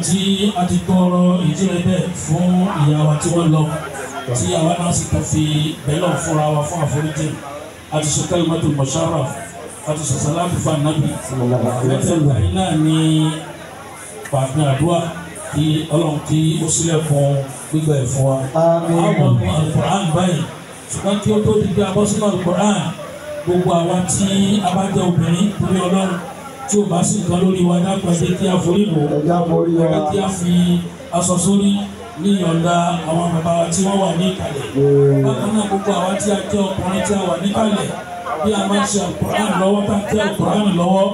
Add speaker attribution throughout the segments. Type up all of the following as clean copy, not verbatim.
Speaker 1: tí a ti tọrọ ìdílé bẹ́ẹ̀ fún ìyá wa tí wọ́n lọ tí àwa náà sì tó fi bẹ́lọ̀ fúnra wa fún àforíjì àti sọ kalimatul musharraf àti sọ salatu fún anabi mẹ́tẹ̀ẹ̀ta yìí náà ní pàtó àdúrà kí Ọlọ́run kí ó sílẹ̀ fún gbígbà ẹ̀ fún wa. àwọn ọmọ alukur'an báyìí ṣùgbọ́n kí ó tó di pé abọ́sínú alukur'an gbogbo àwa tí a bá jẹ́ obìnrin torí Ọlọ́run tí o bá sì nǹkan lórí wa dápẹ́ jẹ́ kí a forí lò ó kí a fi aṣọ sórí ní ìyọ̀ǹda àwọn bàbá wa tí wọ́n wà ní ìkàlẹ̀. bákan náà gbogbo àwa tí a jẹ́ ọkùnrin tí a wà ní ìkàlẹ̀ bí a máa ń ṣe alukur'an lọ́wọ́ tá a jẹ́ alukur'an lọ́wọ́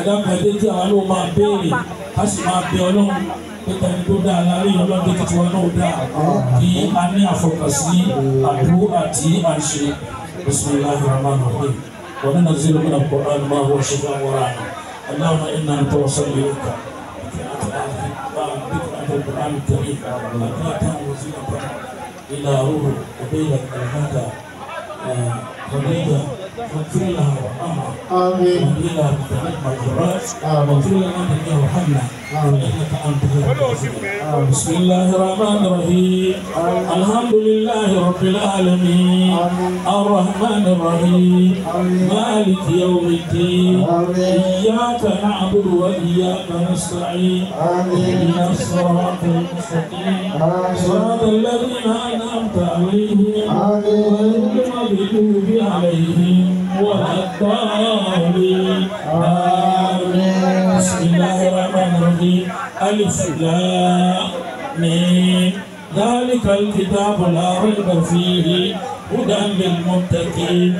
Speaker 1: dápẹ́ jẹ́ kí àwa ló máa béèrè a sì máa bẹ Ọlọ́run pé ẹni tó dáa láàrin Ọlọ́run tó ti wọn náà dáa kí a ní àfọkànsí àdúrà àti àṣẹ. bismillahir rahmanir rahim wa nunazzilu minal qur'ani ma huwa shifaa'un wa rahmah. اللهم إنا نتوسل إليك بقراءة القرآن الكريم وقراءة وزينة إلى روح وبينك الهدى خديجة واغفر لها وارحمها وإلى مغفرات واغفر لنا جميع وارحمنا إنك أنت الغفور. بسم الله الرحمن الرحيم الحمد لله رب العالمين الرحمن الرحيم مالك يوم الدين إياك نعبد وإياك نستعين اهدنا الصراط المستقيم صراط الذين أنعمت عليهم غير المغضوب عليهم ولا الضالين آمين. بسم الله الرحمن الرحيم ألف لام ميم ذلك الكتاب لا ريب فيه هدى للمتقين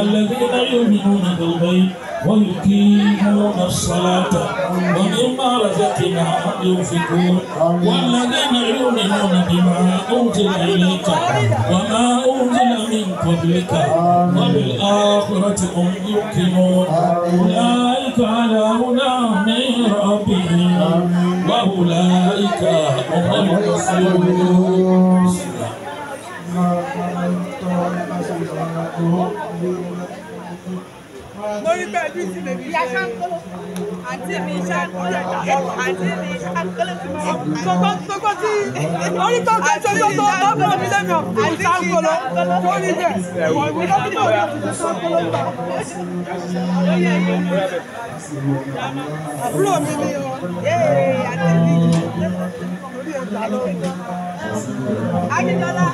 Speaker 1: الذين يؤمنون بالغيب ويقيمون الصلاة ومما رزقناهم ينفقون والذين يؤمنون بما أنزل إليك وما أنزل من قبلك وبالآخرة هم يوقنون أولئك على هدى من ربهم وأولئك هم المفلحون.
Speaker 2: Lórí pẹ̀lú ìsinmi ìyá ṣáńkóló àti mi ṣáńkóló àti mi ṣáńkóló tókó tí orí tó ké tó lọ́gbọ̀n mi lẹ́nu àti ṣáńkóló lórí bẹ́ẹ̀ wọ́n ìwé lọ́gbọ̀n mi àti ṣáńkóló gbà. Àbúrò mi ni o àti mi lórí ẹ̀dá lórí. Akíndọ́lá.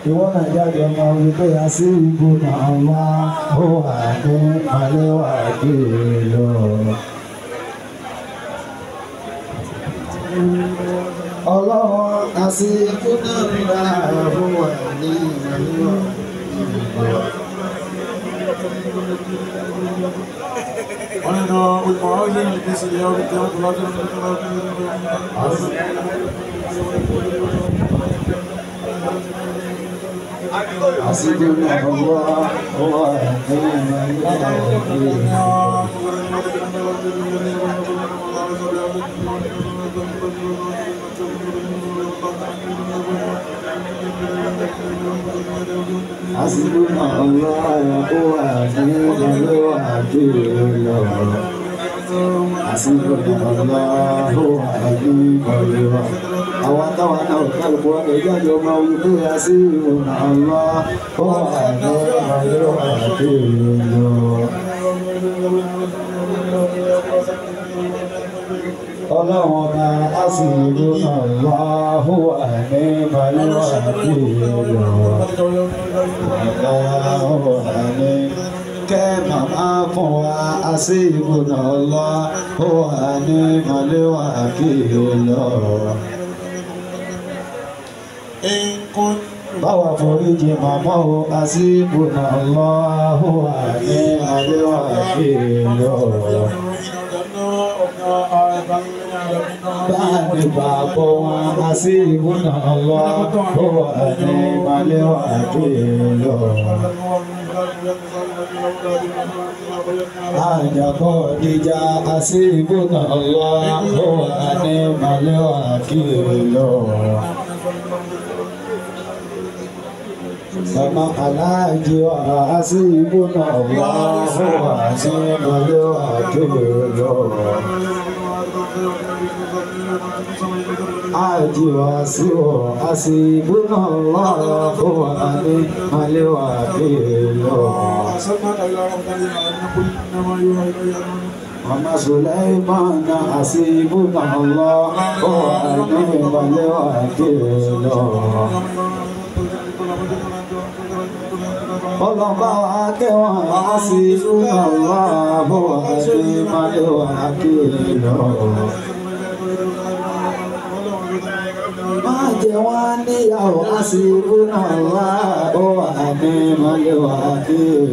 Speaker 3: Ìwọ́n náà jáde ọmọ wípé àṣírí náà wá ó wà ní àlewà kiri lọ. Ọlọ́run àṣírí náà ó wà ní àlewà kiri lọ.
Speaker 4: ونحن بالمعاذ في سيارة القيامة ولا
Speaker 3: حسبنا الله حسبنا الله يقوى نعم الوكيل حسبنا الله حبيب الله أواتوانا وخلقوا رجال موجود حسبنا الله نعم الوكيل ọlọ́run ọba hasbunallahu wa ni'mal wakeel ọlọ́run àní kẹ́ màmá fún wa hasbunallahu wa ni'mal wakeel báwa foríjì màmá o hasbunallahu wa ni'mal wakeel báàdì bàbá wọn hasbunallahu wa ni'mal wakeel àjàkọ́ ìjà hasbunallahu wa ni'mal wakeel Mama aláàjì wa hasbunallahu wa ni'mal wakeel àjì wa sí o hasbunallahu wa ni'mal wakeel Mama Sulaiman hasbunallahu wa ni'mal wakeel ọlọ́ba wa kẹwàá hasbunallahu wa ni'mal wakeel má jẹ́ wọ́n níyàwó hasbunallahu wa ni'mal wakeel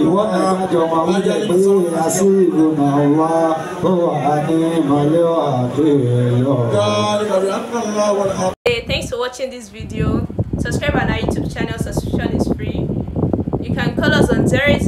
Speaker 3: ìwọ náà jọ máa ń jẹ pé hasbunallahu wa ni'mal wakeel.
Speaker 5: Hey, thanks for watching this video. Subscribe on our YouTube channel. Subscription is free. You can call us on 00